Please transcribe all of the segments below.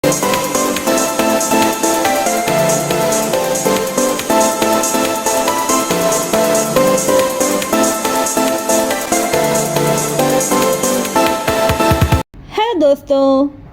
दोस्तों,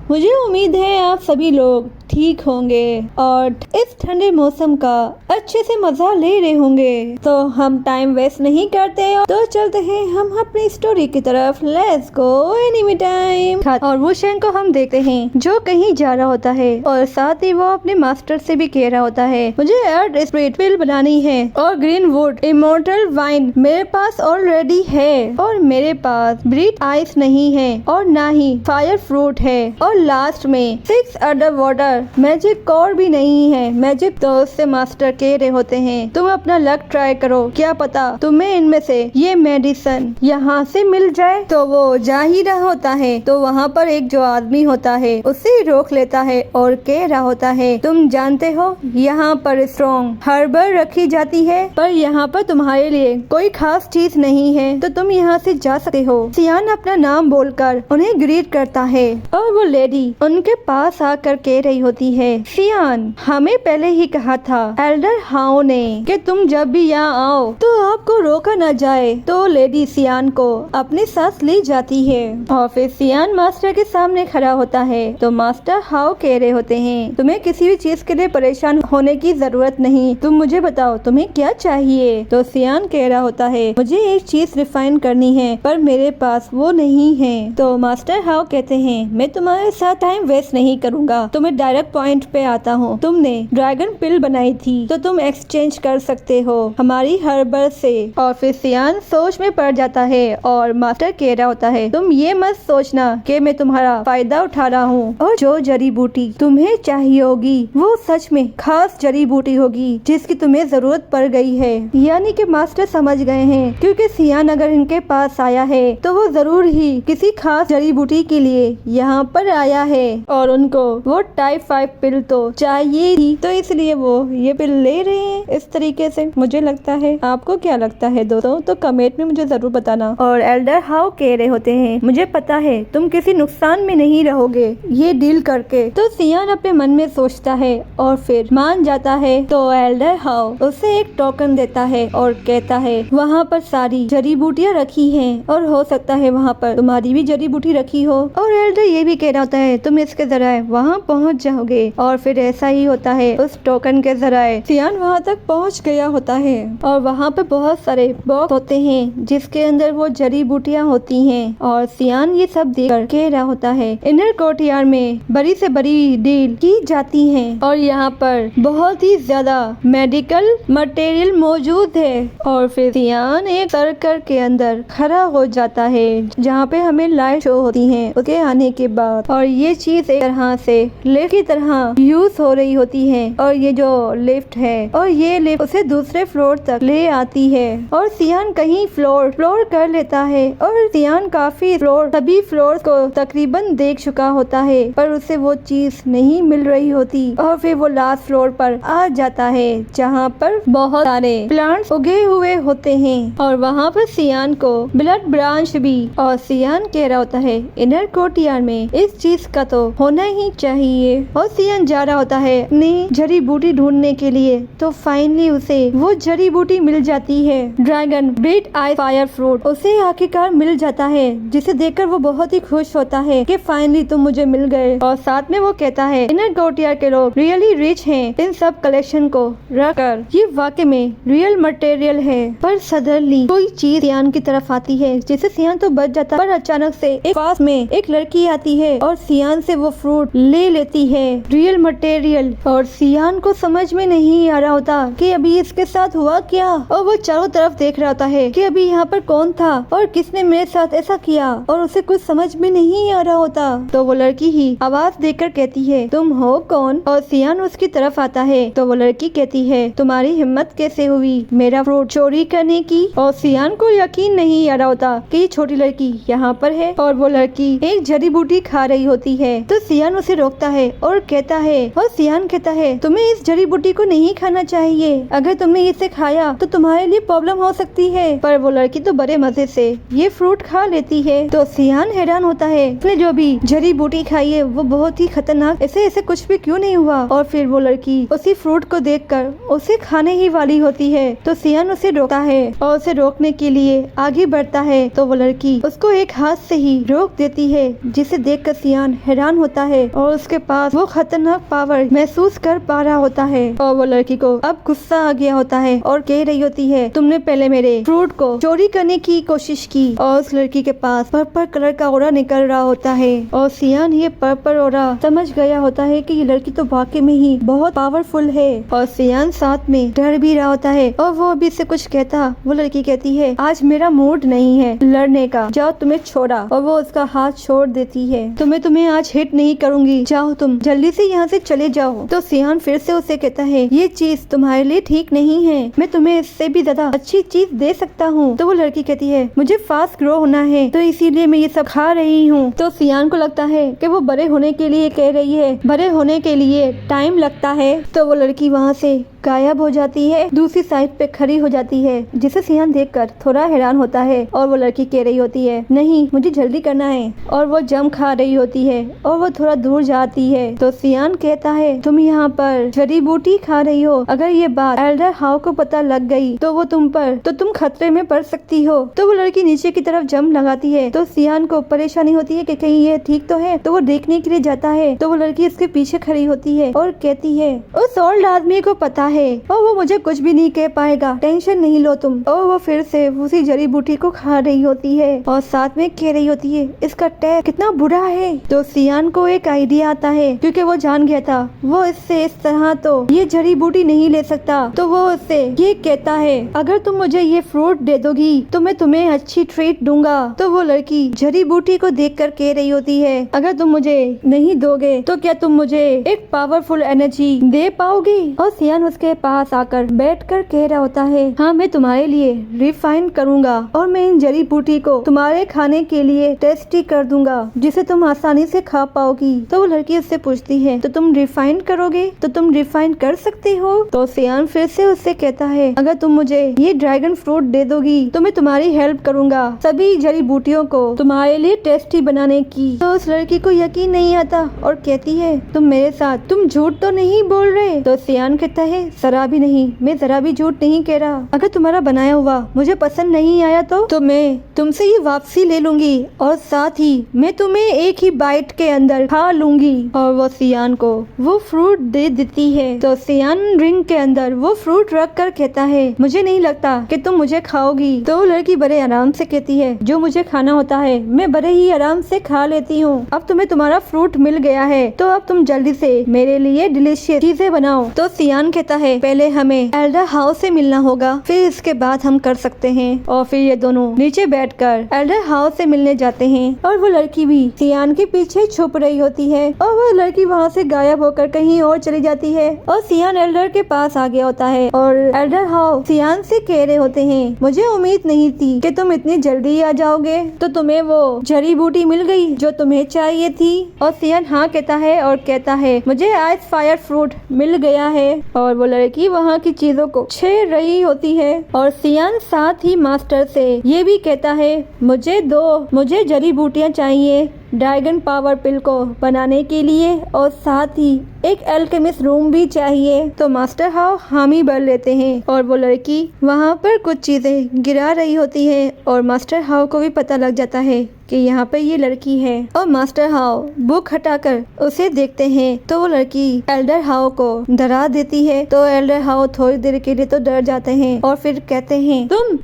मुझे उम्मीद है आप सभी लोग ठीक होंगे और इस ठंडे मौसम का अच्छे से मजा ले रहे होंगे। तो हम टाइम वेस्ट नहीं करते तो चलते हैं हम अपनी स्टोरी की तरफ। Let's go enemy time. और वो शेन को हम देखते हैं जो कहीं जा रहा होता है और साथ ही वो अपने मास्टर से भी कह रहा होता है, मुझे अर्थ स्प्रिट पिल बनानी है और ग्रीन वुड इमोर्टल वाइन मेरे पास ऑलरेडी है और मेरे पास ब्रीथ आइस नहीं है और ना ही फायर फ्रूट है और लास्ट में 6 अंडर वाटर मैजिक कोर भी नहीं है। मैजिक तो उससे मास्टर कह रहे होते हैं, तुम अपना लक ट्राई करो, क्या पता तुम्हें इनमें से ये मेडिसिन यहाँ से मिल जाए। तो वो जा ही रहा होता है तो वहाँ पर एक जो आदमी होता है उसे रोक लेता है और कह रहा होता है, तुम जानते हो यहाँ पर स्ट्रॉन्ग हर्बल रखी जाती है पर यहाँ पर तुम्हारे लिए कोई खास चीज नहीं है तो तुम यहाँ से जा सकते हो। सियान अपना नाम बोलकर उन्हें ग्रीट करता है और वो लेडी उनके पास आकर कह रही होती है, सियान हमें पहले ही कहा था एल्डर हाओ ने कि तुम जब भी यहाँ आओ तो आपको रोका न जाए। तो लेडी सियान को अपने साथ ले जाती है और फिर सियान मास्टर के सामने खड़ा होता है तो मास्टर हाओ कह रहे होते हैं, तुम्हें किसी भी चीज के लिए परेशान होने की जरूरत नहीं, तुम मुझे बताओ तुम्हें क्या चाहिए। तो सियान कह रहा होता है, मुझे एक चीज रिफाइन करनी है पर मेरे पास वो नहीं है। तो मास्टर हाओ कहते हैं, मैं तुम्हारे साथ टाइम वेस्ट नहीं करूंगा, तुम्हें डायरेक्ट पॉइंट पे आता हूँ। तुमने ड्रैगन पिल बनाई थी तो तुम एक्सचेंज कर सकते हो हमारी हर्बल से। और फिर सियान सोच में पड़ जाता है और मास्टर कह रहा होता है, तुम ये मत सोचना कि मैं तुम्हारा फायदा उठा रहा हूँ और जो जड़ी बूटी तुम्हें चाहिए होगी वो सच में खास जड़ी बूटी होगी जिसकी तुम्हें जरूरत पड़ गई है। यानी कि मास्टर समझ गए हैं क्योंकि सियान अगर इनके पास आया है तो वो जरूर ही किसी खास जड़ी बूटी के लिए यहाँ पर आया है और उनको वो टाइप 5 पिल तो चाहिए ही, तो इसलिए वो ये पिल ले रहे हैं इस तरीके से। मुझे लगता है, आपको क्या लगता है दोस्तों? तो कमेंट में मुझे जरूर बताना। और एल्डर हाउ कह रहे होते हैं, मुझे पता है तुम किसी नुकसान में नहीं रहोगे ये डील करके। तो सियान अपने मन में सोचता है और फिर मान जाता है। तो एल्डर हाउ उसे एक टोकन देता है और कहता है, वहाँ पर सारी जड़ी बूटियाँ रखी है और हो सकता है वहाँ पर तुम्हारी भी जड़ी बूटी रखी हो। और एल्डर ये भी कह रहा होता है, तुम इसके जरिए वहाँ पहुँच जाओगे। और फिर ऐसा ही होता है, उस टोकन के जरिए सियान वहाँ तक पहुँच गया होता है और वहाँ पे बहुत सारे बॉक्स होते हैं जिसके अंदर वो जड़ी बूटियाँ होती हैं। और सियान ये सब देखकर कह रहा होता है, इनर कोर्टयार्ड में बड़ी से बड़ी डील की जाती है और यहाँ पर बहुत ही ज्यादा मेडिकल मटेरियल मौजूद है। और फिर सियान एक सर्कल के अंदर खड़ा हो जाता है जहाँ पे हमें लाइट शो होती है उसके आने के बाद। और ये चीज एक तरह से लिफ्ट की तरह यूज हो रही होती है और ये जो लिफ्ट है और ये लिफ्ट उसे दूसरे फ्लोर तक ले आती है और सियान कहीं फ्लोर कर लेता है और सियान काफी सभी फ्लोर को तकरीबन देख चुका होता है पर उसे वो चीज नहीं मिल रही होती। और फिर वो लास्ट फ्लोर पर आ जाता है जहाँ पर बहुत सारे प्लांट्स उगे हुए होते हैं और वहाँ पर सियान को ब्लड ब्रांच भी। और सियान कह रहा होता है, इनर कोर्टयार्ड में इस चीज का तो होना ही चाहिए। और सियान जा रहा होता है अपनी जड़ी बूटी ढूंढने के लिए तो फाइनली उसे वो जड़ी बूटी मिल जाती है, dragon breath ice fire fruit उसे आखिरकार मिल जाता है जिसे देखकर वो बहुत ही खुश होता है कि फाइनली तुम मुझे मिल गए। और साथ में वो कहता है, इनर कोर्टयार्ड के लोग रियली रिच हैं, इन सब कलेक्शन को रखकर ये वाकई में रियल मटेरियल है। पर सडनली कोई चीज सियान की तरफ आती है जिसे सियान तो बच जाता पर अचानक से एक पास में एक लड़की आती है और सियान से वो फ्रूट ले लेती है, रियल मटेरियल। और सियान को समझ में नहीं आ रहा होता कि अभी इसके साथ हुआ क्या और वो चारों तरफ देख रहा होता है कि अभी यहाँ पर कौन था और किसने मेरे साथ ऐसा किया और उसे कुछ समझ में नहीं आ रहा होता। तो वो लड़की ही आवाज देकर कहती है, तुम हो कौन? और सियान उसकी तरफ आता है तो वो लड़की कहती है, तुम्हारी हिम्मत कैसे हुई मेरा फ्रूट चोरी करने की? और सियान को यकीन नहीं आ रहा होता कि ये छोटी लड़की यहाँ पर है और वो लड़की एक जड़ी बूटी खा रही होती है। तो सियान उसे रोकता है और और कहता है, और सियान कहता है तुम्हें इस जड़ी बूटी को नहीं खाना चाहिए, अगर तुमने इसे खाया तो तुम्हारे लिए प्रॉब्लम हो सकती है। पर वो लड़की तो बड़े मजे से ये फ्रूट खा लेती है। तो सियान हैरान होता है, उसने जो भी जड़ी बूटी खाई है वो बहुत ही खतरनाक, ऐसे कुछ भी क्यों नहीं हुआ। और फिर वो लड़की उसी फ्रूट को देखकर उसे खाने ही वाली होती है। तो सियान उसे रोकता है और उसे रोकने के लिए आगे बढ़ता है। तो वो लड़की उसको एक हाथ से ही रोक देती है, जिसे देखकर सियान हैरान होता है और उसके पास वो खतरनाक पावर महसूस कर पा रहा होता है। और वो लड़की को अब गुस्सा आ गया होता है और कह रही होती है, तुमने पहले मेरे फ्रूट को चोरी करने की कोशिश की। और उस लड़की के पास पर्पल कलर का ऑरा निकल रहा होता है और सियान ये पर्पल ऑरा समझ गया होता है कि ये लड़की तो वाकई में ही बहुत पावरफुल है। और सियान साथ में डर भी रहा होता है और वो अभी से कुछ कहता, वो लड़की कहती है, आज मेरा मूड नहीं है लड़ने का, जाओ तुम्हें छोड़ा। और वो उसका हाथ छोड़ देती है, तुम्हें आज हिट नहीं करूंगी, जाओ तुम जल्दी से यहाँ से चले जाओ। तो सियान फिर से उसे कहता है, ये चीज तुम्हारे लिए ठीक नहीं है, मैं तुम्हें इससे भी ज्यादा अच्छी चीज दे सकता हूँ। तो वो लड़की कहती है, मुझे फास्ट ग्रो होना है तो इसीलिए मैं ये सब खा रही हूँ। तो सियान को लगता है कि वो बड़े होने के लिए कह रही है, बड़े होने के लिए टाइम लगता है। तो वो लड़की वहाँ से गायब हो जाती है, दूसरी साइड पे खड़ी हो जाती है, जिसे सियान देखकर थोड़ा हैरान होता है। और वो लड़की कह रही होती है, नहीं मुझे जल्दी करना है। और वो जम खा रही होती है और वो थोड़ा दूर जाती है। तो सियान कहता है, तुम यहाँ पर जड़ी बूटी खा रही हो, अगर ये बात एल्डर हाउ को पता लग गई तो वो तुम खतरे में पड़ सकती हो। तो वो लड़की नीचे की तरफ जम लगाती है। तो सियान को परेशानी होती है कि कहीं ये ठीक तो है। तो वो देखने के लिए जाता है। तो वो लड़की इसके पीछे खड़ी होती है और कहती है, उस ओल्ड आदमी को पता है और वो मुझे कुछ भी नहीं कह पाएगा, टेंशन नहीं लो तुम। और वो फिर से उसी जड़ी बूटी को खा रही होती है और साथ में कह रही होती है, इसका टेस्ट कितना बुरा है। तो सियान को एक आइडिया आता है, क्योंकि वो जान गया था वो इससे इस तरह तो ये जड़ी बूटी नहीं ले सकता। तो वो उससे ये कहता है, अगर तुम मुझे ये फ्रूट दे दोगी तो मैं तुम्हें अच्छी ट्रीट दूंगा। तो वो लड़की जड़ी बूटी को देखकर कह रही होती है, अगर तुम मुझे नहीं दोगे तो क्या तुम मुझे एक पावरफुल एनर्जी दे पाओगे। और सियान उसके पास आकर बैठकर कह रहा होता है, हाँ मैं तुम्हारे लिए रिफाइन करूंगा और मैं इन जड़ी बूटी को तुम्हारे खाने के लिए टेस्टी कर दूंगा, जिसे तुम आसानी से खा पाओगी। तो वो लड़की उससे पूछती है, तो तुम रिफाइन करोगे, तो तुम रिफाइन कर सकते हो। तो सियान फिर से उससे कहता है, अगर तुम मुझे ये ड्रैगन फ्रूट दे दोगी तो मैं तुम्हारी हेल्प करूंगा सभी जड़ी बूटियों को तुम्हारे लिए टेस्टी बनाने की। तो उस लड़की को यकीन नहीं आता और कहती है, तुम मेरे साथ तुम झूठ तो नहीं बोल रहे। तो सियान कहता है, जरा भी नहीं, मैं जरा भी झूठ नहीं कह रहा। अगर तुम्हारा बनाया हुआ मुझे पसंद नहीं आया तो मैं तुमसे ये वापसी ले लूंगी और साथ ही मैं तुम्हें एक ही बाइट के अंदर खा लूंगी। और वो सियान को वो फ्रूट दे देती है। तो सियान रिंग के अंदर वो फ्रूट रख कर कहता है, मुझे नहीं लगता कि तुम मुझे खाओगी। तो लड़की बड़े आराम से कहती है, जो मुझे खाना होता है मैं बड़े ही आराम से खा लेती हूँ। अब तुम्हें तुम्हारा फ्रूट मिल गया है तो अब तुम जल्दी से मेरे लिए डिलीशियस चीजें बनाओ। तो सियान कहता है, पहले हमें एल्डर हाउस से मिलना होगा, फिर इसके बाद हम कर सकते हैं। और फिर ये दोनों नीचे बैठकर एल्डर हाउस से मिलने जाते हैं और वो लड़की भी सियान के पीछे छुप रही होती है और वो लड़की वहाँ से गायब होकर कहीं और चली जाती है। और सियान एल्डर के पास आ गया होता है और एल्डर हाउस सियान से कह रहे होते हैं, मुझे उम्मीद नहीं थी कि तुम इतनी जल्दी आ जाओगे, तो तुम्हें वो जड़ी बूटी मिल गई जो तुम्हें चाहिए थी। और सियान हाँ कहता है और कहता है, मुझे आइस फायर फ्रूट मिल गया है। और वो लड़की वहाँ की चीजों को छेड़ रही होती है और सियान साथ ही मास्टर से ये भी कहता है, मुझे जड़ी बूटियाँ चाहिए ड्रैगन पावर पिल को बनाने के लिए और साथ ही एक एल्केमिस्ट रूम भी चाहिए। तो मास्टर हाउ हामी भर लेते हैं और वो लड़की वहाँ पर कुछ चीजें गिरा रही होती है और मास्टर हाउ को भी पता लग जाता है कि यहाँ पर ये लड़की है। और मास्टर हाउ बुक हटाकर उसे देखते हैं तो वो लड़की एल्डर हाउ को डरा देती है। तो एल्डर हाउ थोड़ी देर के लिए तो डर जाते हैं और फिर कहते हैं, तुम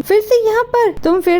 फिर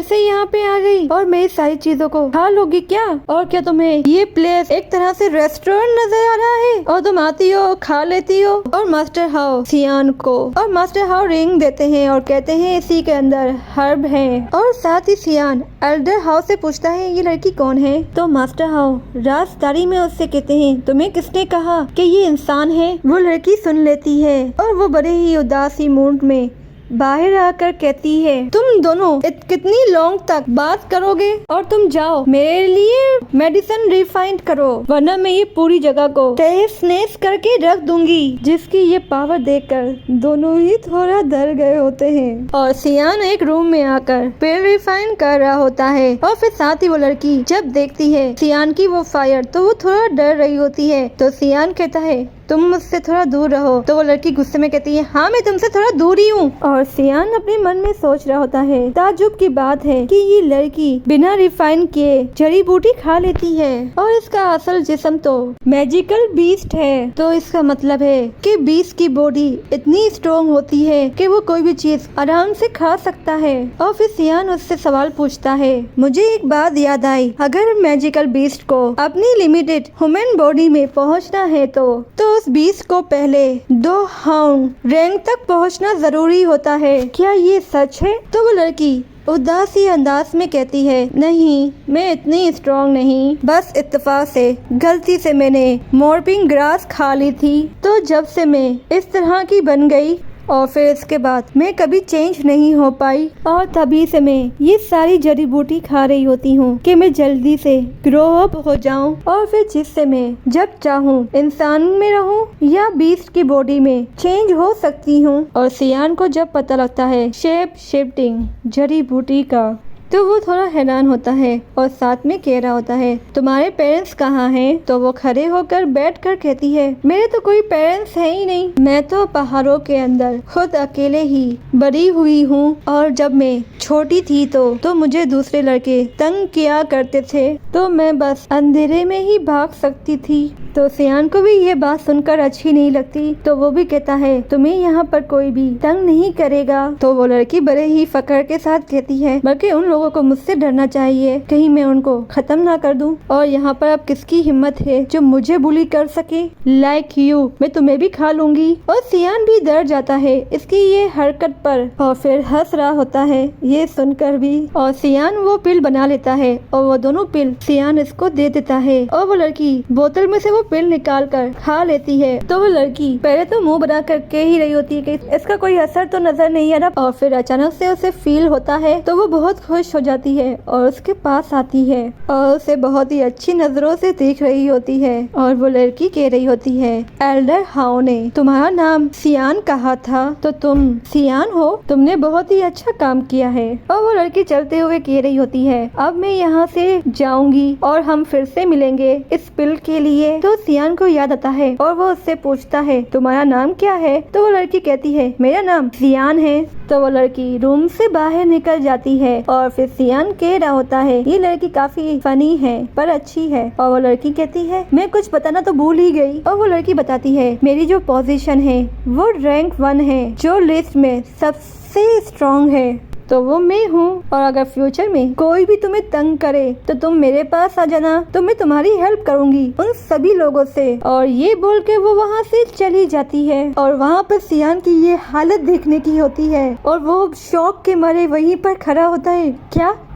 से यहाँ पे आ गई और मेरी सारी चीजों को खा लोगी क्या? और क्या तुम्हें ये प्लेस एक तरह से रेस्टोरेंट नजर आ रहा है और तुम आती हो खा लेती हो? और मास्टर हाउ सियान को और मास्टर हाउ रिंग देते हैं और कहते हैं इसी के अंदर हर्ब है। और साथ ही सियान एल्डर हाउ से पूछता है, ये लड़की कौन है? तो मास्टर हाउ राजदारी में उससे कहते हैं, तुम्हें किसने कहा कि ये इंसान है? वो लड़की सुन लेती है और वो बड़े ही उदासी मूड में बाहर आकर कहती है, तुम दोनों कितनी लॉन्ग तक बात करोगे, और तुम जाओ मेरे लिए मेडिसिन रिफाइंड करो, वरना मैं ये पूरी जगह को तहस नहस करके रख दूंगी। जिसकी ये पावर देखकर दोनों ही थोड़ा डर गए होते हैं। और सियान एक रूम में आकर पिल रिफाइन कर रहा होता है, और फिर साथ ही वो लड़की जब देखती है सियान की वो फायर, तो वो थोड़ा डर रही होती है। तो सियान कहता है, तुम मुझसे थोड़ा दूर रहो। तो वो लड़की गुस्से में कहती है, हाँ मैं तुमसे थोड़ा दूर ही हूँ। और सियान अपने मन में सोच रहा होता है, ताज्जुब की बात है कि ये लड़की बिना रिफाइन किए जड़ी बूटी खा लेती है, और इसका असल जिस्म तो मैजिकल बीस्ट है। तो इसका मतलब है कि बीस्ट की बॉडी इतनी स्ट्रॉन्ग होती है कि वो कोई भी चीज आराम से खा सकता है। और फिर सियान उससे सवाल पूछता है, मुझे एक बात याद आई, अगर मैजिकल बीस्ट को अपनी लिमिटेड ह्यूमन बॉडी में पहुँचना है तो उस बीस्ट को पहले 2 हाउंड रैंक तक पहुंचना जरूरी होता है। क्या ये सच है? तो वो लड़की उदासी अंदाज में कहती है, नहीं मैं इतनी स्ट्रॉन्ग नहीं, बस इत्तेफाक से गलती से मैंने मॉर्पिंग ग्रास खा ली थी, तो जब से मैं इस तरह की बन गई और फिर इसके बाद मैं कभी चेंज नहीं हो पाई, और तभी से मैं ये सारी जड़ी बूटी खा रही होती हूँ कि मैं जल्दी से ग्रो अप हो जाऊँ, और फिर जिससे मैं जब चाहूँ इंसान में रहूँ या बीस्ट की बॉडी में चेंज हो सकती हूँ। और सियान को जब पता लगता है शेप शिफ्टिंग जड़ी बूटी का, तो वो थोड़ा हैरान होता है और साथ में कह रहा होता है, तुम्हारे पेरेंट्स कहाँ हैं? तो वो खड़े होकर बैठ कर कहती है, मेरे तो कोई पेरेंट्स है ही नहीं, मैं तो पहाड़ों के अंदर खुद अकेले ही बड़ी हुई हूँ, और जब मैं छोटी थी तो मुझे दूसरे लड़के तंग किया करते थे, तो मैं बस अंधेरे में ही भाग सकती थी। तो सियान को भी ये बात सुनकर अच्छी नहीं लगती, तो वो भी कहता है, तुम्हें यहाँ पर कोई भी तंग नहीं करेगा। तो वो लड़की बड़े ही फकर के साथ कहती है, बल्कि उन लोगों को मुझसे डरना चाहिए, कहीं मैं उनको खत्म ना कर दूं, और यहाँ पर अब किसकी हिम्मत है जो मुझे बुली कर सके, लाइक यू, मैं तुम्हें भी खा लूंगी। और सियान भी डर जाता है इसकी ये हरकत पर, और फिर हंस रहा होता है ये सुनकर भी। और सियान वो पिल बना लेता है, और वो दोनों पिल सियान इसको दे देता है, और वो लड़की बोतल में से वो पिल निकाल कर खा लेती है। तो वो लड़की पहले तो मुंह बना करके ही रही होती है कि इसका कोई असर तो नजर नहीं आ रहा, और फिर अचानक से उसे फील होता है, तो वो बहुत खुश हो जाती है और उसके पास आती है, और उसे बहुत ही अच्छी नजरों से देख रही होती है। और वो लड़की कह रही होती है, एल्डर हाउ ने तुम्हारा नाम सियान कहा था, तो तुम सियान हो, तुमने बहुत ही अच्छा काम किया है। और वो लड़की चलते हुए कह रही होती है, अब मैं यहाँ से जाऊंगी और हम फिर से मिलेंगे इस पिल के लिए। तो सियान को याद आता है और वो उससे पूछता है, तुम्हारा नाम क्या है? तो वो लड़की कहती है, मेरा नाम सियान है। तो वो लड़की रूम से बाहर निकल जाती है, और फिर सियान कह रहा होता है, ये लड़की काफी फनी है पर अच्छी है। और वो लड़की कहती है, मैं कुछ बताना तो भूल ही गई। और वो लड़की बताती है, मेरी जो पोजीशन है वो रैंक 1 है, जो लिस्ट में सबसे स्ट्रॉन्ग है, तो वो मैं हूँ। और अगर फ्यूचर में कोई भी तुम्हें तंग करे तो तुम मेरे पास आ जाना, तो मैं तुम्हारी हेल्प करूंगी उन सभी लोगों से। और ये बोल के वो वहाँ से चली जाती है, और वहाँ पर सियान की ये हालत देखने की होती है, और वो शॉक के मारे वहीं पर खड़ा होता है।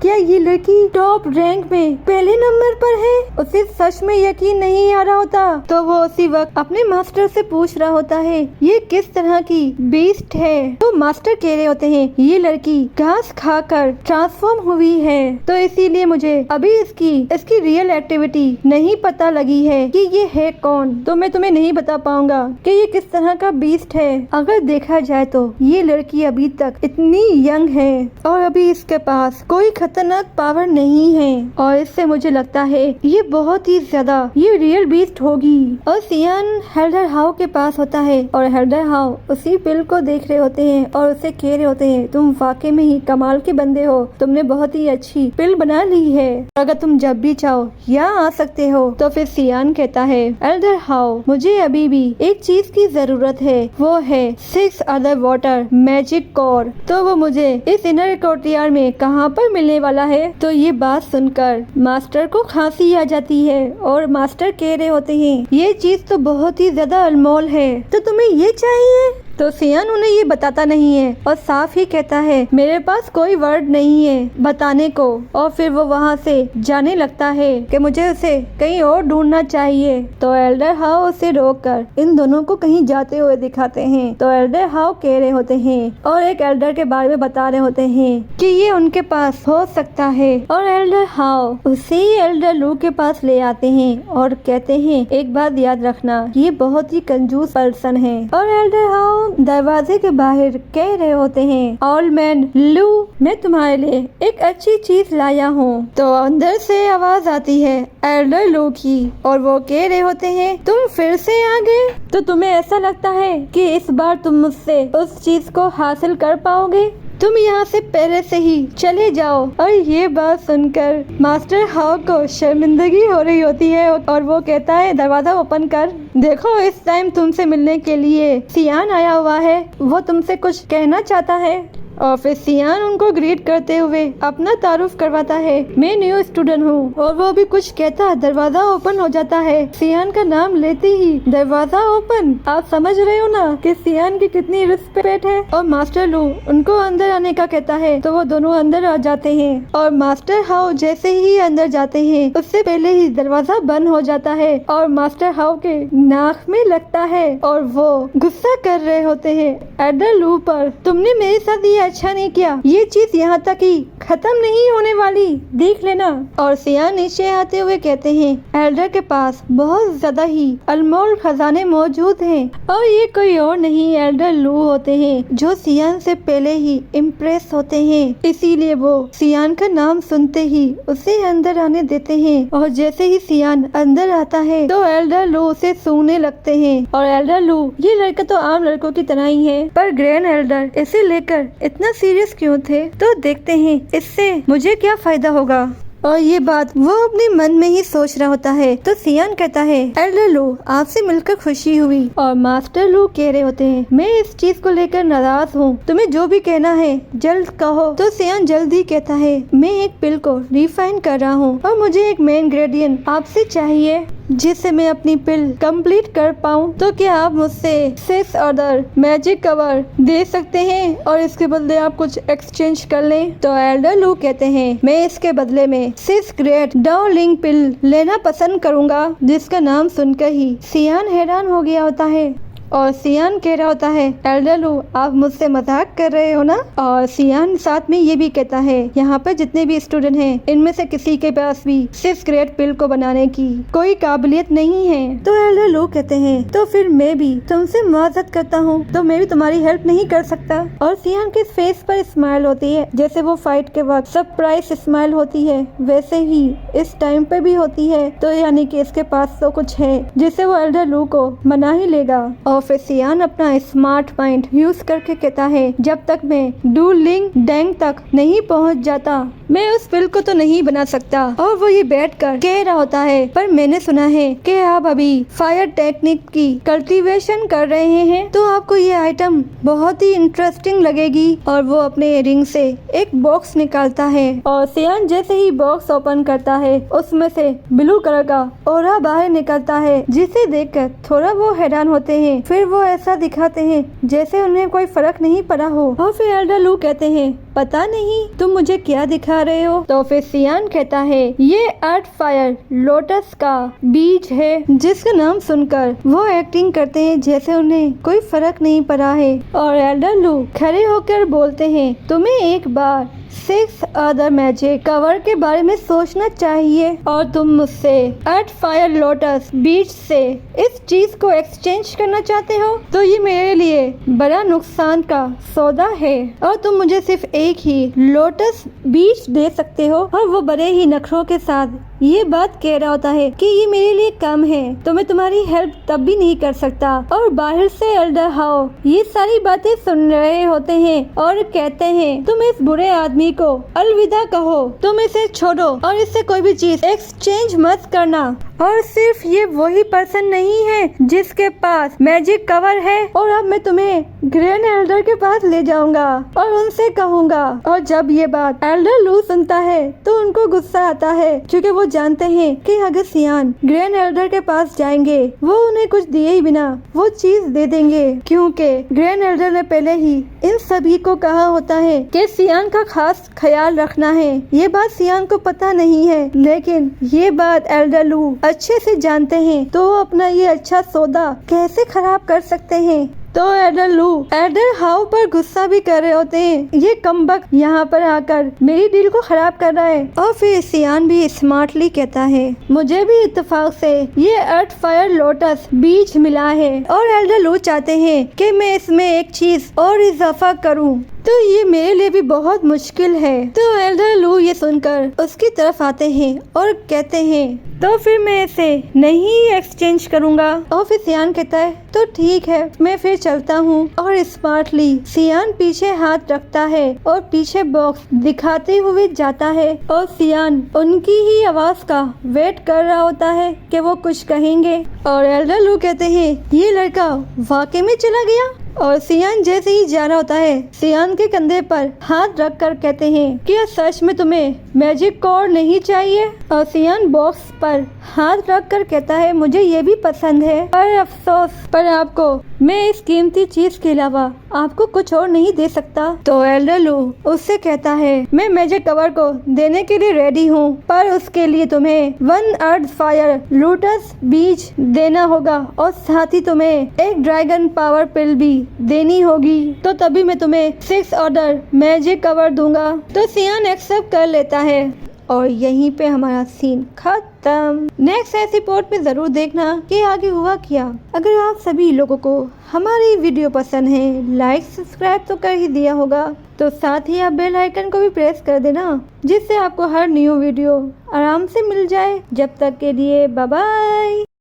क्या ये लड़की टॉप रैंक में पहले नंबर पर है? उसे सच में यकीन नहीं आ रहा होता। तो वो उसी वक्त अपने मास्टर से पूछ रहा होता है, ये किस तरह की बीस्ट है? तो मास्टर कह रहे होते हैं, ये लड़की घास खाकर ट्रांसफॉर्म हुई है, तो इसीलिए मुझे अभी इसकी रियल एक्टिविटी नहीं पता लगी है कि ये है कौन, तो मैं तुम्हें नहीं बता पाऊंगा कि ये किस तरह का बीस्ट है। अगर देखा जाए तो ये लड़की अभी तक इतनी यंग है, और अभी इसके पास कोई खतरनाक पावर नहीं है, और इससे मुझे लगता है ये बहुत ही ज्यादा ये रियल बीस्ट होगी। और सियान हेल्डर हाउ के पास होता है, और हेल्डर हाउ उसी पिल को देख रहे होते हैं और उसे कह रहे होते हैं, तुम वाकई में ही कमाल के बंदे हो, तुमने बहुत ही अच्छी पिल बना ली है, अगर तुम जब भी चाहो यहाँ आ सकते हो। तो फिर सियान कहता है, एल्डर हाउ, मुझे अभी भी एक चीज की जरूरत है, वो है 6 अदर वाटर मैजिक कोर। तो वो मुझे इस इनर कोर्टयार्ड में कहाँ पर मिलने वाला है? तो ये बात सुनकर मास्टर को खांसी आ जाती है, और मास्टर कह रहे होते हैं, ये चीज तो बहुत ही ज्यादा अनमोल है, तो तुम्हें ये चाहिए? तो सियान उन्हें ये बताता नहीं है और साफ ही कहता है मेरे पास कोई वर्ड नहीं है बताने को। और फिर वो वहाँ से जाने लगता है कि मुझे उसे कहीं और ढूंढना चाहिए। तो एल्डर हाउ उसे रोककर इन दोनों को कहीं जाते हुए दिखाते हैं। तो एल्डर हाउ कह रहे होते हैं और एक एल्डर के बारे में बता रहे होते हैं कि ये उनके पास हो सकता है। और एल्डर हाउ उसे ही एल्डर लू के पास ले आते हैं और कहते हैं एक बात याद रखना, ये बहुत ही कंजूस पर्सन है। और एल्डर हाउ दरवाजे के बाहर कह रहे होते हैं ओल्ड मैन लू, मैं तुम्हारे लिए एक अच्छी चीज लाया हूँ। तो अंदर से आवाज आती है एल्डर लू की और वो कह रहे होते हैं तुम फिर से आ गए, तो तुम्हें ऐसा लगता है कि इस बार तुम मुझसे उस चीज को हासिल कर पाओगे, तुम यहाँ से पहले से ही चले जाओ। और ये बात सुनकर मास्टर हाउ को शर्मिंदगी हो रही होती है और वो कहता है दरवाजा ओपन कर, देखो इस टाइम तुमसे मिलने के लिए सियान आया हुआ है, वो तुमसे कुछ कहना चाहता है। और फिर सियान उनको ग्रीट करते हुए अपना तारुफ करवाता है, मैं न्यू स्टूडेंट हूँ। और वो भी कुछ कहता, दरवाजा ओपन हो जाता है। सियान का नाम लेते ही दरवाजा ओपन। आप समझ रहे हो ना कि सियान की कितनी रिस्पेक्ट है। और मास्टर लू उनको अंदर आने का कहता है तो वो दोनों अंदर आ जाते हैं। और मास्टर हाउ जैसे ही अंदर जाते हैं उससे पहले ही दरवाजा बंद हो जाता है और मास्टर हाउ के नाक में लगता है और वो गुस्सा कर रहे होते हैं एल्डर लू पर, तुमने मेरे साथ ये अच्छा नहीं किया, ये चीज यहाँ तक ही खत्म नहीं होने वाली, देख लेना। और सियान नीचे आते हुए कहते हैं एल्डर के पास बहुत ज्यादा ही अनमोल खजाने मौजूद हैं और ये कोई और नहीं एल्डर लू होते हैं जो सियान से पहले ही इम्प्रेस होते हैं, इसीलिए वो सियान का नाम सुनते ही उसे अंदर आने देते हैं। और जैसे ही सियान अंदर आता है तो एल्डर लू उसे सूंघने लगते हैं। और एल्डर लू ये लड़का तो आम लड़कों की तरह ही है, पर ग्रैंड एल्डर इसे लेकर इतना सीरियस क्यों थे, तो देखते हैं इससे मुझे क्या फायदा होगा। और ये बात वो अपने मन में ही सोच रहा होता है। तो सियान कहता है एल्डर लू आपसे मिलकर खुशी हुई। और मास्टर लू कह रहे होते हैं मैं इस चीज को लेकर नाराज हूँ, तुम्हें जो भी कहना है जल्द कहो। तो सियान जल्दी कहता है मैं एक पिल को रिफाइन कर रहा हूँ और मुझे एक मेन इंग्रेडिएंट आपसे चाहिए जिससे मैं अपनी पिल कंप्लीट कर पाऊँ। तो क्या आप मुझसे 6 अदर मैजिक कवर दे सकते हैं और इसके बदले आप कुछ एक्सचेंज कर लें। तो एल्डर लू कहते हैं मैं इसके बदले में 6 ग्रेट डाउलिंग पिल लेना पसंद करूंगा, जिसका नाम सुनकर ही सियान हैरान हो गया होता है। और सियान कह रहा होता है एल्डर लू आप मुझसे मजाक कर रहे हो ना। और सियान साथ में ये भी कहता है यहाँ पर जितने भी स्टूडेंट हैं इनमें से किसी के पास भी 6 ग्रेट पिल को बनाने की कोई काबिलियत नहीं है। तो एल्डर लू कहते हैं तो फिर मैं भी तुमसे मुआवजत करता हूँ, तो मैं भी तुम्हारी हेल्प नहीं कर सकता। और सियान के फेस पर स्माइल होती है, जैसे वो फाइट के वक्त सरप्राइज स्माइल होती है वैसे ही इस टाइम पे भी होती है। तो यानी कि इसके पास तो कुछ है जिससे वो एल्डर लू को मना ही लेगा। और फिर सियान अपना स्मार्ट माइंड यूज करके कहता है जब तक मैं डूलिंग डैंग तक नहीं पहुंच जाता मैं उस पिल को तो नहीं बना सकता। और वो ये बैठकर कह रहा होता है पर मैंने सुना है कि आप अभी फायर टेक्निक की कल्टीवेशन कर रहे हैं, तो आपको ये आइटम बहुत ही इंटरेस्टिंग लगेगी। और वो अपने रिंग से एक बॉक्स निकालता है और सियान जैसे ही बॉक्स ओपन करता है उसमें से ब्लू कलर का ऑरा बाहर निकलता है, जिसे देखकर थोड़ा वो हैरान होते हैं। फिर वो ऐसा दिखाते हैं जैसे उन्हें कोई फर्क नहीं पड़ा हो। और फिर एल्डर लू कहते हैं पता नहीं तुम मुझे क्या दिखा रहे हो। तो फिर सियान कहता है ये अर्थ फायर लोटस का बीज है, जिसका नाम सुनकर वो एक्टिंग करते हैं जैसे उन्हें कोई फर्क नहीं पड़ा है। और एल्डर लू खड़े होकर बोलते हैं तुम्हें एक बार 6 अदर मैजिक कवर के बारे में सोचना चाहिए और तुम मुझसे अर्थ फायर लोटस बीज से इस चीज को एक्सचेंज करना चाहते हो, तो ये मेरे लिए बड़ा नुकसान का सौदा है। और तुम मुझे सिर्फ एक ही लोटस बीज दे सकते हो। और वो बड़े ही नखरों के साथ ये बात कह रहा होता है कि ये मेरे लिए कम है, तो मैं तुम्हारी हेल्प तब भी नहीं कर सकता। और बाहर से एल्डर हाउ ये सारी बातें सुन रहे होते हैं और कहते हैं तुम इस बुरे आदमी को अलविदा कहो, तुम इसे छोड़ो और इससे कोई भी चीज एक्सचेंज मत करना। और सिर्फ ये वही पर्सन नहीं है जिसके पास मैजिक कवर है। और अब मैं तुम्हें ग्रैंड एल्डर के पास ले जाऊंगा और उनसे कहूंगा। और जब ये बात एल्डर लू सुनता है तो उनको गुस्सा आता है, क्योंकि वो जानते हैं कि अगर सियान ग्रैंड एल्डर के पास जाएंगे वो उन्हें कुछ दिए ही बिना वो चीज दे देंगे, क्योंकि ग्रैंड एल्डर ने पहले ही इन सभी को कहा होता है कि सियान का खास ख्याल रखना है। ये बात सियान को पता नहीं है, लेकिन ये बात एल्डर लू अच्छे से जानते हैं, तो वो अपना ये अच्छा सौदा कैसे खराब कर सकते हैं। तो एल्डर हाउ पर गुस्सा भी कर रहे होते हैं, ये कमबख्त यहाँ पर आकर मेरी डील को खराब कर रहा है। और फिर सियान भी स्मार्टली कहता है, मुझे भी इत्तेफाक से ये अर्थ फायर लोटस बीज मिला है और एल्डर लू चाहते हैं कि मैं इसमें एक चीज और इजाफा करूँ, तो ये मेरे लिए भी बहुत मुश्किल है। तो एल्डर लू ये सुनकर उसकी तरफ आते हैं और कहते हैं, तो फिर मैं इसे नहीं एक्सचेंज करूँगा। और फिर सियान कहता है, तो ठीक है, मैं फिर चलता हूँ। और स्मार्टली सियान पीछे हाथ रखता है और पीछे बॉक्स दिखाते हुए जाता है। और सियान उनकी ही आवाज का वेट कर रहा होता है कि वो कुछ कहेंगे। और एल्डर लू कहते हैं, ये लड़का वाकई में चला गया। और सियान जैसे ही जा रहा होता है, सियान के कंधे पर हाथ रखकर कहते हैं, क्या सच में तुम्हें मैजिक कॉर्ड नहीं चाहिए? और सियान बॉक्स पर हाथ रखकर कहता है, मुझे ये भी पसंद है, पर अफसोस पर आपको मैं इस कीमती चीज के अलावा आपको कुछ और नहीं दे सकता। तो एल्डर लू उससे कहता है, मैं मैजिक कवर को देने के लिए रेडी हूँ, पर उसके लिए तुम्हें 1 अर्थ फायर लोटस बीज देना होगा और साथ ही तुम्हें एक ड्रैगन पावर पिल भी देनी होगी, तो तभी मैं तुम्हें 6 ऑर्डर मैजिक कवर दूंगा। तो सियान एक्सेप्ट कर लेता है और यहीं पे हमारा सीन खत्म। नेक्स्ट एपिसोड में जरूर देखना कि आगे हुआ क्या। अगर आप सभी लोगों को हमारी वीडियो पसंद है, लाइक सब्सक्राइब तो कर ही दिया होगा, तो साथ ही आप बेल आइकन को भी प्रेस कर देना, जिससे आपको हर न्यू वीडियो आराम से मिल जाए। जब तक के लिए बाय बाय।